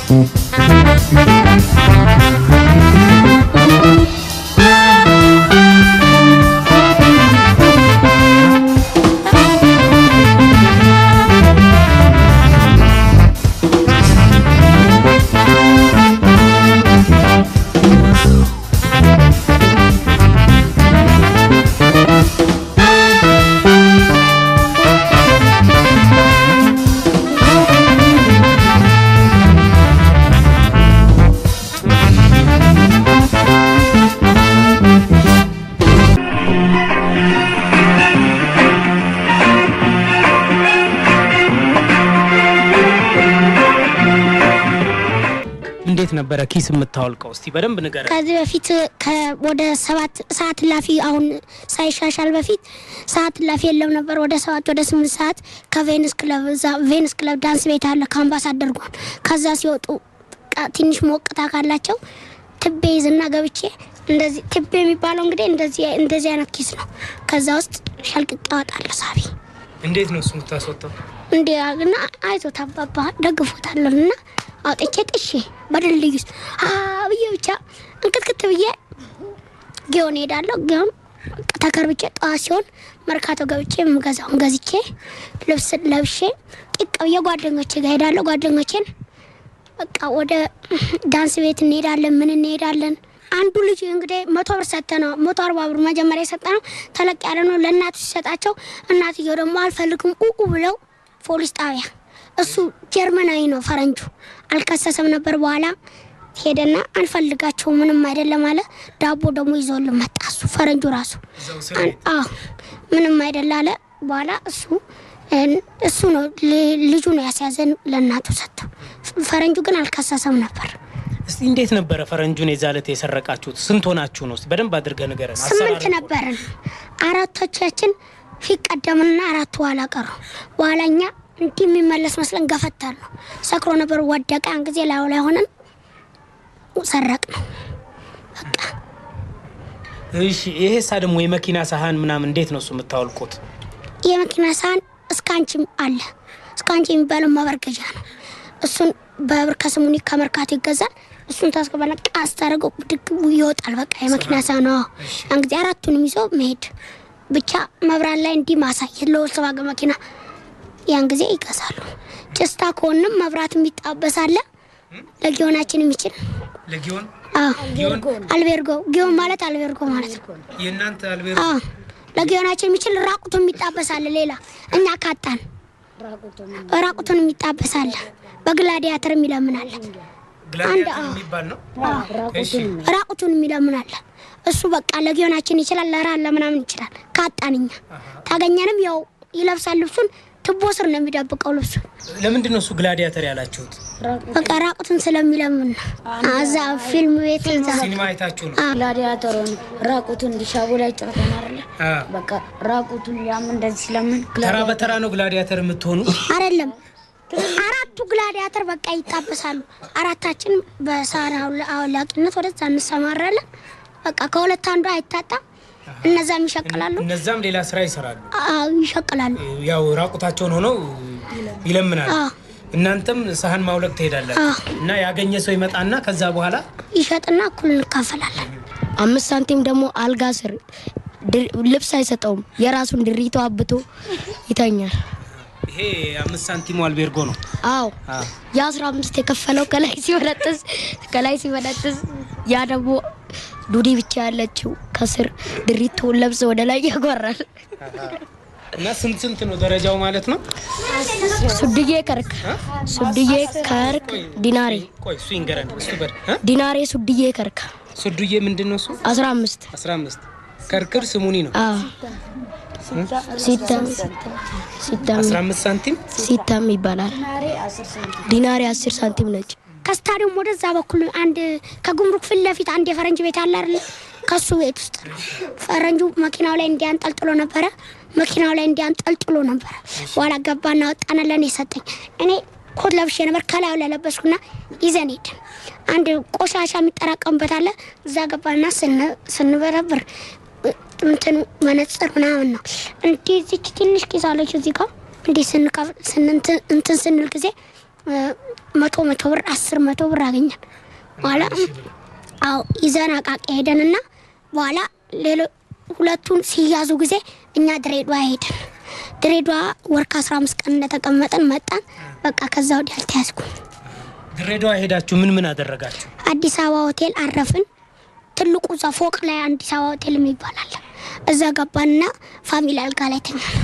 እንዴት ነበር ኪስ የምታወልቀው? እስቲ በደንብ ንገረን። ከዚህ በፊት ወደ 7 ሰዓት ላፊ አሁን ሳይሻሻል በፊት ሰዓት ላፊ የለም ነበር። ወደ 7 ወደ 8 ሰዓት ከቬንስ ክለብ ዳንስ ቤት አለ ከአምባሳደር ጎን። ከዛ ሲወጡ ትንሽ ሞቅታ ካላቸው ትቤ ይዝና ገብቼ እንደዚህ ትቤ የሚባለው እንግዲህ እንደዚህ አይነት ኪስ ነው። ከዛ ውስጥ ሸልቅቅ ያወጣል ሳቢ። እንዴት ነው እሱ የምታስወጣው? እንዴና አይዞት አባባ ደግፎታልና አውጥቼ ጥሼ በድልድይ ውስጥ ብዬ ብቻ እንቅጥቅጥ ብዬ ጊዮን ሄዳለሁ። ጊዮን ተከርብቼ ጠዋት ሲሆን መርካቶ ገብቼ የምገዛውን ገዝቼ ልብስ ለብሼ ጥቅ ብዬ ጓደኞቼ ጋር ሄዳለሁ። ጓደኞቼን በቃ ወደ ዳንስ ቤት እንሄዳለን። አንዱ ልጅ እንግዲህ 100 ብር ሰጠነው። 140 ብር መጀመሪያ የሰጠነው ተለቅ ያለ ነው። ለእናቱ ሲሰጣቸው እናትየው ደግሞ አልፈልግም ብለው ፖሊስ ጣቢያ እሱ ጀርመናዊ ነው ፈረንጁ አልከሰሰም ነበር። በኋላ ሄደና አንፈልጋቸው ምንም አይደለም አለ። ዳቦ ደግሞ ይዞልን መጣ እሱ ፈረንጁ ራሱ ምንም አይደለም አለ። በኋላ እሱ ነው ልጁ ነው ያስያዘን ለእናቱ ሰጠው። ፈረንጁ ግን አልከሰሰም ነበር። እስቲ እንዴት ነበር ፈረንጁን የዛለት የሰረቃችሁት? ስንት ሆናችሁ ነው? እስቲ በደንብ አድርገህ ንገረን። 8 ነበርን። 4ቶቻችን ፊት ቀደምና 4 ኋላ ቀሩ። በኋላኛ እንዲህ የሚመለስ መስለን ገፈታል ነው። ሰክሮ ነበር ወደቀ። ያን ጊዜ ላይ ሆነን ሰረቅ ነው በቃ። እሺ ይሄሳ ደግሞ የመኪና ሳህን ምናምን እንዴት ነው እሱ የምታወልቁት? የመኪና ሳህን እስካንቺም አለ። እስካንቺ የሚባለው ማበርከጃ ነው። እሱን በብር ከስሙኒ ከመርካቶ ይገዛል። እሱን ታስገባና ቃስ ታረገው ድግቡ ይወጣል በቃ የመኪና ሳህን ነው። ያን ጊዜ 4ቱንም ይዞ መሄድ ብቻ መብራት ላይ እንዲህ ማሳየት ለወልስዋገን መኪና ያን ጊዜ ይገዛሉ። ጭስታ ከሆነም መብራት የሚጣበሳለ ለጊዮናችን የሚችል ለጊዮን አልቤርጎ ጊዮን ማለት አልቤርጎ ማለት ነው። የእናንተ አልቤርጎ ለጊዮናችን የሚችል ራቁቱን የሚጣበሳለ። ሌላ እኛ ካጣን ራቁቱን የሚጣበሳለ። በግላዲያተር የሚለምናለ አንድ የሚባል ነው። ራቁቱን የሚለምናለ እሱ በቃ ለጊዮናችን ይችላል። ለራን ለምናምን ይችላል። ካጣንኛ ታገኘንም ያው ይለብሳል ልብሱን ትቦ ስር ነው የሚደብቀው ልብሱ። ለምንድን ነው እሱ ግላዲያተር ያላችሁት? በቃ ራቁቱን ስለሚለምን አዛ ፊልም ቤት ሲኒማ አይታችሁ ነው? ግላዲያተሩን ራቁቱን ዲሻቦ ላይ ጨርተን አይደለ? በቃ ራቁቱን ያም እንደዚህ ስለምን ተራ በተራ ነው ግላዲያተር የምትሆኑ? አይደለም 4ቱ ግላዲያተር በቃ ይጣበሳሉ። 4ታችን በሳናው አውላቂነት ወደዛ እንሰማራለን። በቃ ከሁለት አንዱ አይታጣም። እነዛም ይሸቀላሉ። እነዛም ሌላ ስራ ይሰራሉ። ይሸቀላሉ። ያው ራቁታቸውን ሆነው ይለምናሉ። እናንተም ሳህን ማውለቅ ትሄዳላችሁ እና ያገኘ ሰው ይመጣና ከዛ በኋላ ይሸጥና እኩል እንካፈላለን። 5 ሳንቲም ደግሞ አልጋ ስር ልብስ አይሰጠውም። የራሱን ድሪቶ አብቶ ይተኛል። ይሄ 5 ሳንቲም አልቤርጎ ነው። አዎ የ15 የከፈለው ከላይ ሲበለጥስ ያ ደግሞ ዱዲ ብቻ ያለችው ከስር ድሪቶ ለብሶ ወደ ላይ ያጓራል። እና ስንት ነው ደረጃው ማለት ነው? ሱድዬ ከርክ ዲናሬ ቆይ እሱ ይንገረን። እሱ ዲናሬ ሱድዬ ከርክ ሱድዬ ምንድነው እሱ? 15 ከርክር ስሙኒ ነው። ሲታም 15 ሳንቲም ሲታም ይባላል። ዲናሬ 10 ሳንቲም ነች። ከስታዲየም ወደዛ በኩል አንድ ከጉምሩክ ፊት ለፊት አንድ የፈረንጅ ቤት አለ አይደል? ከሱ ቤት ውስጥ ፈረንጁ መኪናው ላይ እንዲያንጠልጥሎ ነበረ። በኋላ ገባና ወጣና ለኔ ሰጠኝ። እኔ ኮት ለብሼ ነበር። ከላዩ ላይ ለበስኩና ይዘን ሄድን። አንድ ቆሻሻ የሚጠራቀምበት አለ። እዛ ገባና ስንበረብር እንትን መነጽር ምናምን ነው እንዴ እዚህ ትንሽ ኪስ አለች እዚህ ጋር እንዴ ስንል ጊዜ 100 ብር 10 ብር አገኘን። በኋላ አው ይዘን አቃቂ ሄደንና በኋላ ሁለቱን ሲያዙ ጊዜ እኛ ድሬዳዋ ሄድን። ድሬዳዋ ወር ከ15 ቀን እንደተቀመጠን መጣን። በቃ ከዛ ወዲያ አልተያዝኩም። ድሬዳዋ ሄዳችሁ ምን አደረጋችሁ? አዲስ አበባ ሆቴል አረፍን። ትልቁ ፎቅ ላይ አዲስ አበባ ሆቴል የሚባላል እዛ ገባንና ፋሚሊ አልጋ ላይ ተኛን።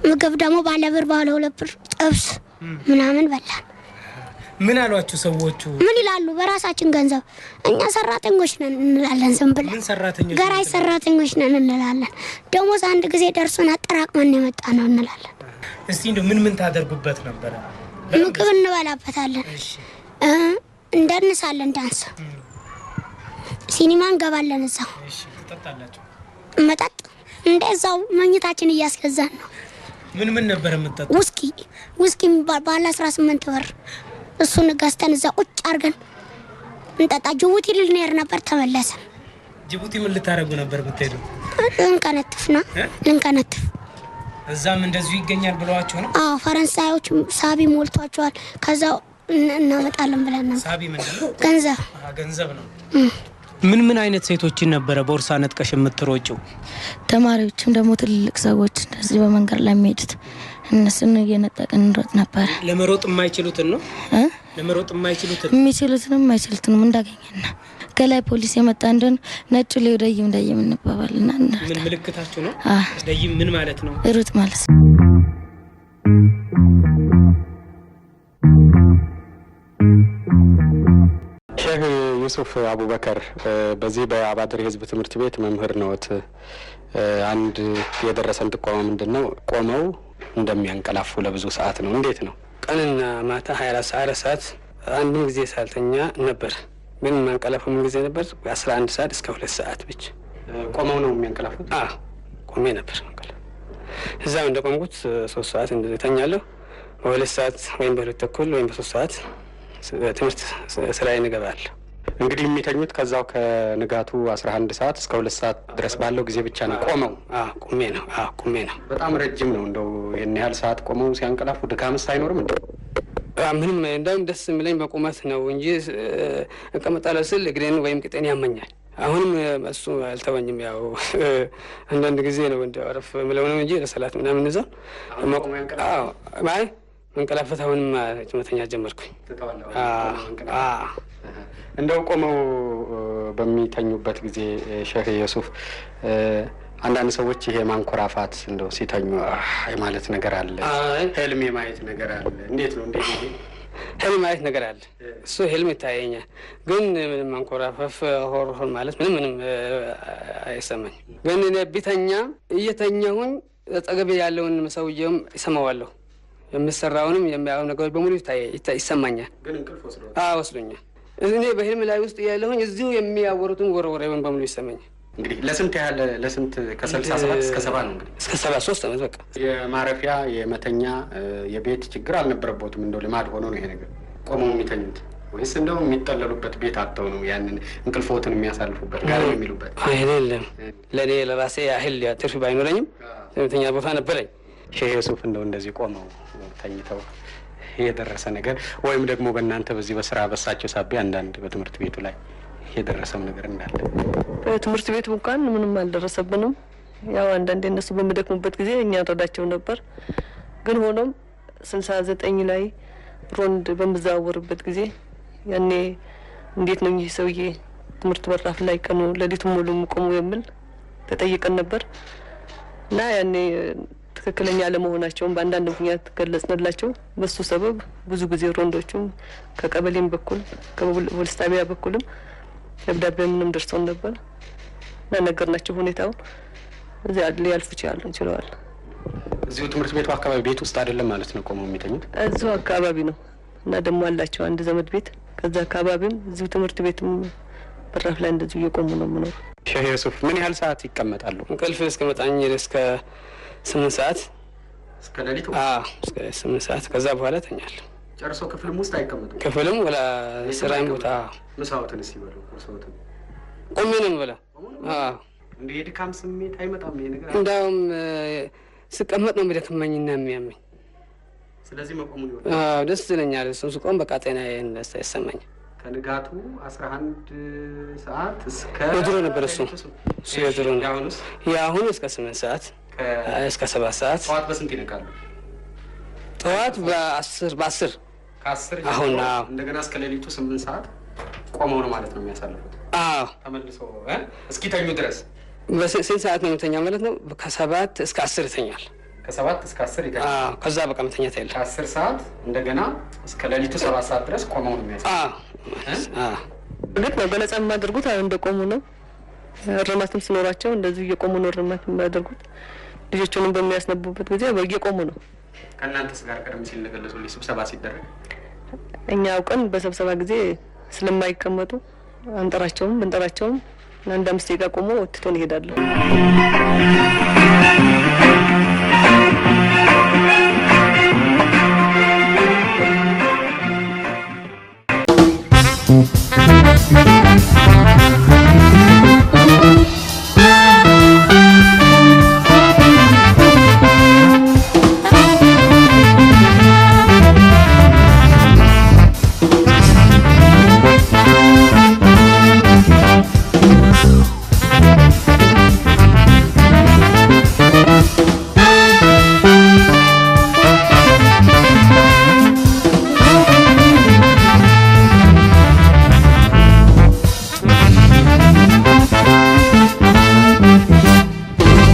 ምግብ ደግሞ ባለ ብር ባለ 2 ብር ጥብስ ምናምን በላን። ምን አሏችሁ ሰዎቹ? ምን ይላሉ? በራሳችን ገንዘብ እኛ ሰራተኞች ነን እንላለን። ዝም ብለን ምን ሰራተኞች? ገራይ ሰራተኞች ነን እንላለን። ደሞዝ አንድ ጊዜ ደርሶን አጠራቅመን የመጣ ነው እንላለን። እስቲ እንደው ምን ታደርጉበት ነበር? ምግብ እንበላበታለን። እንደንሳለን፣ ዳንስ ሲኒማ እንገባለን። እዛው ትጠጣላችሁ? መጠጥ እንደዛው መኝታችን እያስገዛን ነው። ምን ነበር የምትጠጡ? ውስኪ የሚባል ባለ 18 ብር እሱን ገዝተን እዛ ቁጭ አድርገን እንጠጣ። ጅቡቲ ልንሄድ ነበር ተመለሰን። ጅቡቲ ምን ልታረጉ ነበር ብትሄዱ? ልንከነትፍ። እዛም እንደዚሁ ይገኛል ብለዋችሁ ነው? አዎ፣ ፈረንሳዮች ሳቢ ሞልቷቸዋል። ከዛው እናመጣለን ብለን ነበር። ሳቢ ምንድነው? ገንዘብ ነው። ምን አይነት ሴቶችን ነበረ ቦርሳ ነጥቀሽ የምትሮጪው? ተማሪዎችም ደግሞ ትልልቅ ሰዎች እንደዚህ በመንገድ ላይ የሚሄዱት እነሱን እየነጠቅን እንሮጥ ነበር። ለመሮጥ የማይችሉትን ነው? ለመሮጥ የማይችሉትን የሚችሉትንም የማይችሉትንም እንዳገኘና ከላይ ፖሊስ የመጣ እንደሆነ ነጩ ላይ ደይም እንባባልና ምን ምልክታችሁ ነው? ደይም ምን ማለት ነው? ሩጥ ማለት ነው። ሼህ ዩሱፍ አቡበከር በዚህ በአባድር ህዝብ ትምህርት ቤት መምህር ነዎት። አንድ የደረሰን ጥቆማ ምንድነው? ቆመው እንደሚያንቀላፉ ለብዙ ሰዓት ነው። እንዴት ነው? ቀንና ማታ 24 ሰዓት አንድ ጊዜ ሳልተኛ ነበር። ግን ማንቀላፉ ምን ጊዜ ነበር? 11 ሰዓት እስከ 2 ሰዓት ብቻ ቆመው ነው የሚያንቀላፉት? ቆሜ ነበር ማንቀላፍ። እዛው እንደቆምኩት 3 ሰዓት እንደዚህ ተኛለሁ። በ2 ሰዓት ወይም በ2 ተኩል ወይም በ3 ሰዓት ትምህርት ስራዬ እንገባለሁ። እንግዲህ የሚተኙት ከዛው ከንጋቱ 11 ሰዓት እስከ 2 ሰዓት ድረስ ባለው ጊዜ ብቻ ነው ቆመው? ቆሜ ነው። በጣም ረጅም ነው። እንደው ይህን ያህል ሰዓት ቆመው ሲያንቀላፉ ድካምስ አይኖርም እንዴ? ምንም እንደውም ደስ የሚለኝ በቁመት ነው እንጂ እቀመጣለሁ ስል እግሬን ወይም ቅጤን ያመኛል። አሁንም እሱ አልተወኝም። ያው አንዳንድ ጊዜ ነው እንደ አረፍ ምለው ነው እንጂ ለሰላት ምናምን እዛው መንቀላፈት አሁንም መተኛ ጀመርኩኝ። እንደው ቆመው በሚተኙበት ጊዜ ሼህ ዩሱፍ አንዳንድ ሰዎች ይሄ ማንኮራፋት እንደው ሲተኙ የማለት ነገር አለ፣ ህልም የማየት ነገር አለ። እንዴት ነው? ህልም ማየት ነገር አለ። እሱ ህልም ይታየኛል። ግን ምንም ማንኮራፋፍ ሆር ማለት ምንም አይሰማኝ። ግን እኔ ቢተኛ እየተኛሁኝ አጠገቤ ያለውን ሰውዬውም ይሰማዋለሁ። የምሰራውንም የሚያው ነገሮች በሙሉ ይሰማኛል። ግን እንቅልፍ ወስዶኛል። እኔ በህልም ላይ ውስጥ ያለሁኝ እዚሁ የሚያወሩትን ወሬውን በሙሉ ይሰማኛል። እንግዲህ ለስንት ከ67 እስከ 70 ነው? እንግዲህ እስከ 73 ዓመት በቃ። የማረፊያ የመተኛ የቤት ችግር አልነበረቦትም? እንደው ልማድ ሆኖ ነው ይሄ ነገር ቆመው የሚተኙት ወይስ እንደው የሚጠለሉበት ቤት አጥተው ነው ያንን እንቅልፎትን የሚያሳልፉበት ጋር የሚሉበት? አይደለም። ለኔ ለራሴ ያህል ትርፍ ባይኖረኝም የመተኛ ቦታ ነበረኝ። ሼህ ዩሱፍ እንደው እንደዚህ ቆመው ተኝተው የደረሰ ነገር ወይም ደግሞ በእናንተ በዚህ በስራ በሳቸው ሳቢያ አንዳንድ በትምህርት ቤቱ ላይ የደረሰው ነገር እንዳለ? በትምህርት ቤቱ እንኳን ምንም አልደረሰብንም። ያው አንዳንዴ እነሱ በሚደክሙበት ጊዜ እኛ እንረዳቸው ነበር። ግን ሆኖም 69 ላይ ሮንድ በምዛወርበት ጊዜ ያኔ እንዴት ነው ይህ ሰውዬ ትምህርት በራፍ ላይ ቀኑ ለሊቱን ሙሉ ቆሙ የሚል ተጠይቀን ነበር እና ያኔ ትክክለኛ ለመሆናቸውን በአንዳንድ ምክንያት ገለጽንላቸው። በሱ ሰበብ ብዙ ጊዜ ሮንዶቹም ከቀበሌም በኩል ከፖሊስ ጣቢያ በኩልም ደብዳቤ ምንም ደርሰውን ነበር እና ነገርናቸው ሁኔታው። እዚያ ሊያልፉ ችለዋል። እዚሁ ትምህርት ቤቱ አካባቢ ቤት ውስጥ አይደለም ማለት ነው ቆመው የሚተኙት? እዚሁ አካባቢ ነው እና ደግሞ አላቸው አንድ ዘመድ ቤት ከዛ አካባቢም እዚሁ ትምህርት ቤትም በራፍ ላይ እንደዚሁ እየቆሙ ነው የምኖሩ። ሼህ ዩሱፍ ምን ያህል ሰዓት ይቀመጣሉ? እንቅልፍ እስከመጣኝ እስከ 8 ሰዓት እስከ ሌሊቱ? እስከ 8 ሰዓት። ከዛ በኋላ ተኛለሁ። ጨርሶ ክፍልም ውስጥ አይቀመጡም? ክፍልም ወላ ስራም ቦታ ምሳዎትን ሲበሉ ቁርሶትን ቆሜ ነው የምበላው። እንደ የድካም ስሜት አይመጣም ይሄ ነገር? እንዳውም ስቀመጥ ነው የሚደክመኝና የሚያመኝ። ስለዚህ መቆሙ ይወጣ ደስ ይለኛል። እሱም ስቆም በቃ ጤናዬን ደስታ ይሰማኛል። ከንጋቱ 11 ሰዓት እስከ የድሮ ነበር እሱ የድሮ ነው። የአሁኑ እስከ 8 ሰዓት እስከ 7 ሰዓት። ጠዋት በስንት ይነቃሉ? ጠዋት በ10 ከ10 አሁን እንደገና እስከ ሌሊቱ 8 ሰዓት ቆመው ነው ማለት ነው የሚያሳልፉት? አዎ ተመልሶ እስኪተኙ ድረስ በስንት ሰዓት ነው የምተኛው ማለት ነው? ከ7 እስከ 10 ይተኛል። ከ7 እስከ 10 ይተኛል። ከዛ በቃ መተኛት የለም። ከ10 ሰዓት እንደገና እስከ ሌሊቱ 7 ሰዓት ድረስ ቆመው ነው የሚያሳልፉት? እርግጥ ነው ገለጻ የማያደርጉት እንደቆሙ ነው። እርማትም ሲኖራቸው እንደዚህ እየቆሙ ነው እርማት የሚያደርጉት። ልጆቹንም በሚያስነቡበት ጊዜ እየቆሙ ነው። ከእናንተስ ጋር ቀደም ሲል እንደገለጹልኝ ስብሰባ ሲደረግ እኛ አውቀን በስብሰባ ጊዜ ስለማይቀመጡ አንጠራቸውም። ብንጠራቸውም 1-5 ደቂቃ ቆሞ ትቶን ይሄዳሉ።